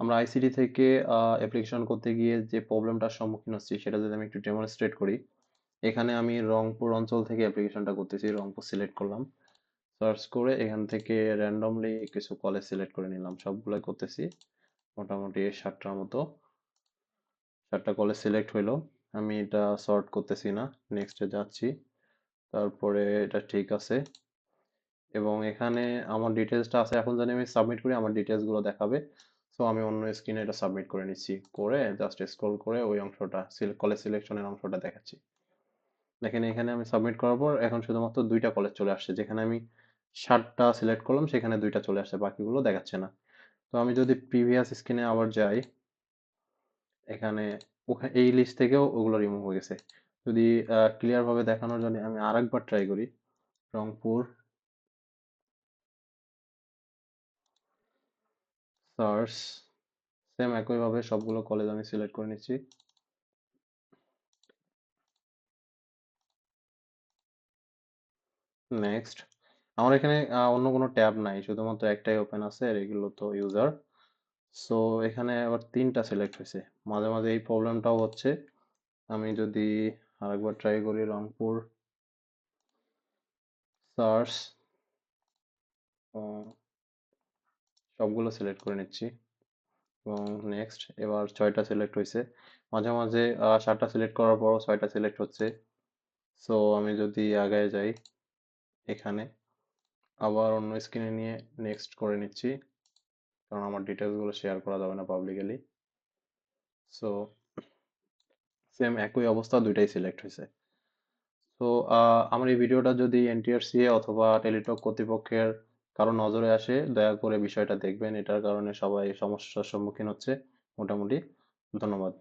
আমরা আইসিটি থেকে অ্যাপ্লিকেশন করতে গিয়ে যে প্রবলেমটার সম্মুখীন হচ্ছি সেটা যদি আমি একটু ডেমনস্ট্রেট করি। এখানে আমি রংপুর অঞ্চল থেকে অ্যাপ্লিকেশনটা করতেছি, রংপুর সিলেক্ট করলাম। সার্চ করে এখান থেকে র্যান্ডমলি কিছু কলেজ সিলেক্ট করে নিলাম, সবগুলো করতেছি। মোটামুটি 7টার মতো, 7টা কলেজ সিলেক্ট হইলো। আমি এটা সর্ট করতেছি না, নেক্সটে যাচ্ছি। তারপরে এটা ঠিক আছে, এবং এখানে আমার ডিটেলসটা আছে। এখন যদি আমি সাবমিট করি আমার ডিটেলস গুলো দেখাবে। সো আমি অন্য স্ক্রিনে এটা সাবমিট করে নিচ্ছি, করে জাস্ট স্ক্রল করে ওই অংশটা কলেজ সিলেকশনের অংশটা দেখাচ্ছি। দেখেন এখানে আমি সাবমিট করার পর এখন শুধুমাত্র 2টা কলেজ চলে আসছে, যেখানে আমি 7টা সিলেক্ট করলাম সেখানে 2টা চলে আসছে, বাকিগুলো দেখাচ্ছে না। তো আমি যদি প্রিভিয়াস স্ক্রিনে আবার যাই, এখানে এই লিস্ট থেকেও ওগুলো রিমুভ হয়ে গেছে। যদি ক্লিয়ার ভাবে দেখানোর জন্য আমি আরেকবার ট্রাই করি, রংপুর সার্চ, সেম একইভাবে সবগুলো কলেজ আমি সিলেক্ট করে নিচ্ছি। নেক্সট, আমার এখানে অন্য কোনো ট্যাব নাই, শুধুমাত্র একটাই ওপেন আছে, আর এগুলো তো ইউজার। সো এখানে আবার 3টা সিলেক্ট হয়েছে, মাঝে মাঝে এই প্রবলেমটাও হচ্ছে। আমি যদি আরেকবার ট্রাই করি, রংপুর সার্চ, সবগুলো সিলেক্ট করে নিচ্ছি এবং নেক্সট, এবার 6টা সিলেক্ট হয়েছে। মাঝে মাঝে 7টা সিলেক্ট করার পরও 6টা সিলেক্ট হচ্ছে। সো আমি যদি আগায় যাই, এখানে আবার অন্য স্ক্রিনে নিয়ে নেক্সট করে নিচ্ছি, কারণ আমার ডিটেলস গুলো শেয়ার করা যাবে না পাবলিকলি। সো সেম একই অবস্থা, 2টাই সিলেক্ট হয়েছে। তো আমার এই ভিডিওটা যদি এনটিআরসিএ অথবা টেলিটক কর্তৃপক্ষের কারো নজরে আসে, দয়া করে বিষয়টা দেখবেন, এটার কারণে সবাই সমস্যার সম্মুখীন হচ্ছে মোটামুটি। ধন্যবাদ।